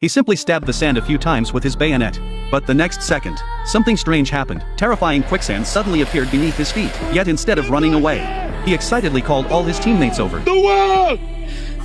He simply stabbed the sand a few times with his bayonet. But the next second, something strange happened. Terrifying quicksand suddenly appeared beneath his feet. Yet instead of running away, he excitedly called all his teammates over. The well!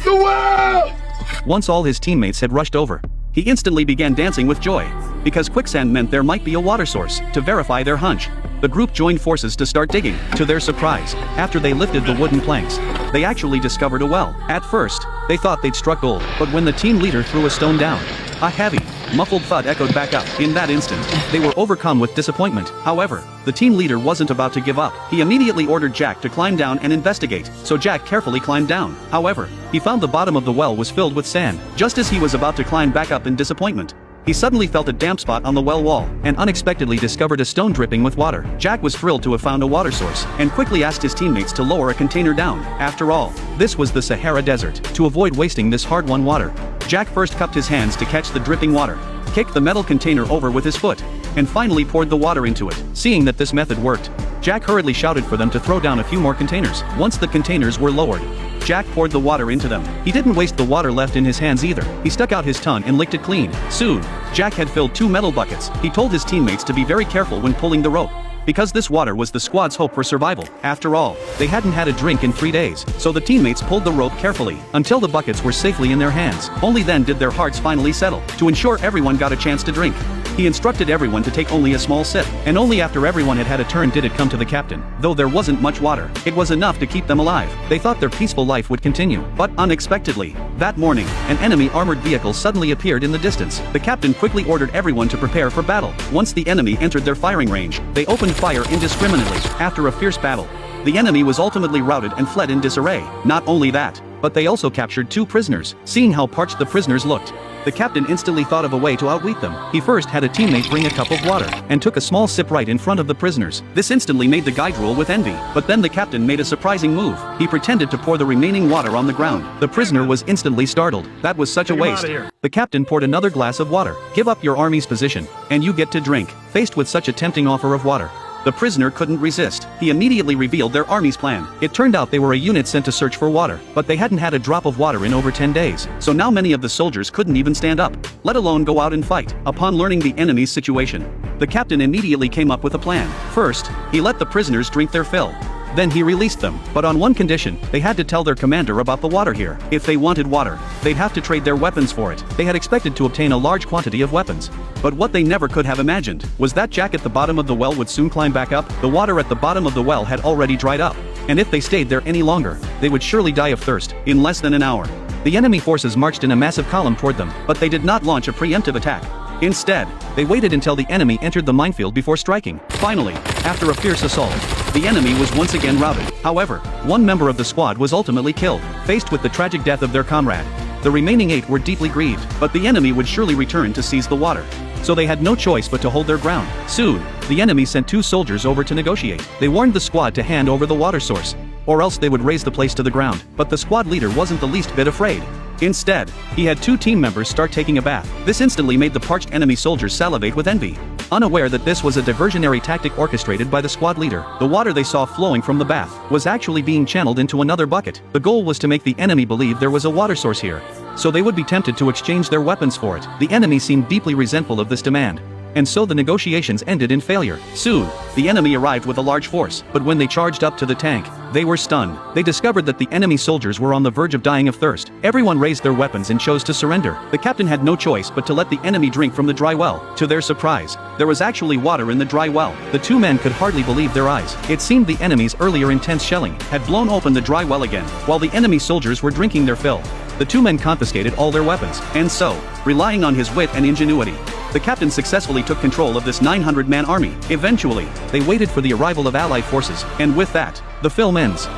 The well! Once all his teammates had rushed over, he instantly began dancing with joy, because quicksand meant there might be a water source. To verify their hunch, the group joined forces to start digging. To their surprise, after they lifted the wooden planks, they actually discovered a well. At first, they thought they'd struck gold, but when the team leader threw a stone down, a heavy, muffled thud echoed back up. In that instant, they were overcome with disappointment. However, the team leader wasn't about to give up. He immediately ordered Jack to climb down and investigate, so Jack carefully climbed down. However, he found the bottom of the well was filled with sand. Just as he was about to climb back up in disappointment, he suddenly felt a damp spot on the well wall, and unexpectedly discovered a stone dripping with water. Jack was thrilled to have found a water source, and quickly asked his teammates to lower a container down. After all, this was the Sahara Desert. To avoid wasting this hard-won water, Jack first cupped his hands to catch the dripping water, kicked the metal container over with his foot, and finally poured the water into it. Seeing that this method worked, Jack hurriedly shouted for them to throw down a few more containers. Once the containers were lowered, Jack poured the water into them. He didn't waste the water left in his hands either. He stuck out his tongue and licked it clean. Soon, Jack had filled 2 metal buckets. He told his teammates to be very careful when pulling the rope, because this water was the squad's hope for survival. After all, they hadn't had a drink in 3 days, so the teammates pulled the rope carefully until the buckets were safely in their hands. Only then did their hearts finally settle. To ensure everyone got a chance to drink, he instructed everyone to take only a small sip, and only after everyone had had a turn did it come to the captain. Though there wasn't much water, it was enough to keep them alive. They thought their peaceful life would continue, but unexpectedly, that morning, an enemy armored vehicle suddenly appeared in the distance. The captain quickly ordered everyone to prepare for battle. Once the enemy entered their firing range, they opened fire indiscriminately. After a fierce battle, the enemy was ultimately routed and fled in disarray. Not only that, but they also captured 2 prisoners. Seeing how parched the prisoners looked, the captain instantly thought of a way to outwit them. He first had a teammate bring a cup of water, and took a small sip right in front of the prisoners. This instantly made the guy drool with envy. But then the captain made a surprising move. He pretended to pour the remaining water on the ground. The prisoner was instantly startled. That was such a waste. The captain poured another glass of water. Give up your army's position, and you get to drink. Faced with such a tempting offer of water, the prisoner couldn't resist. He immediately revealed their army's plan. It turned out they were a unit sent to search for water, but they hadn't had a drop of water in over 10 days. So now many of the soldiers couldn't even stand up, let alone go out and fight. Upon learning the enemy's situation, the captain immediately came up with a plan. First, he let the prisoners drink their fill. Then he released them, but on one condition: they had to tell their commander about the water here. If they wanted water, they'd have to trade their weapons for it. They had expected to obtain a large quantity of weapons, but what they never could have imagined was that Jack at the bottom of the well would soon climb back up. The water at the bottom of the well had already dried up, and if they stayed there any longer, they would surely die of thirst. In less than an hour, the enemy forces marched in a massive column toward them, but they did not launch a preemptive attack. Instead, they waited until the enemy entered the minefield before striking. Finally, after a fierce assault, the enemy was once again routed. However, 1 member of the squad was ultimately killed. Faced with the tragic death of their comrade, the remaining 8 were deeply grieved, but the enemy would surely return to seize the water, so they had no choice but to hold their ground. Soon, the enemy sent 2 soldiers over to negotiate. They warned the squad to hand over the water source, or else they would raze the place to the ground. But the squad leader wasn't the least bit afraid. Instead, he had 2 team members start taking a bath. This instantly made the parched enemy soldiers salivate with envy, unaware that this was a diversionary tactic orchestrated by the squad leader. The water they saw flowing from the bath was actually being channeled into another bucket. The goal was to make the enemy believe there was a water source here, so they would be tempted to exchange their weapons for it. The enemy seemed deeply resentful of this demand, and so the negotiations ended in failure. Soon, the enemy arrived with a large force, but when they charged up to the tank, they were stunned. They discovered that the enemy soldiers were on the verge of dying of thirst. Everyone raised their weapons and chose to surrender. The captain had no choice but to let the enemy drink from the dry well. To their surprise, there was actually water in the dry well. The 2 men could hardly believe their eyes. It seemed the enemy's earlier intense shelling had blown open the dry well again. While the enemy soldiers were drinking their fill, the 2 men confiscated all their weapons, and so, relying on his wit and ingenuity, the captain successfully took control of this 900-man army. Eventually, they waited for the arrival of Allied forces, and with that, the film ends.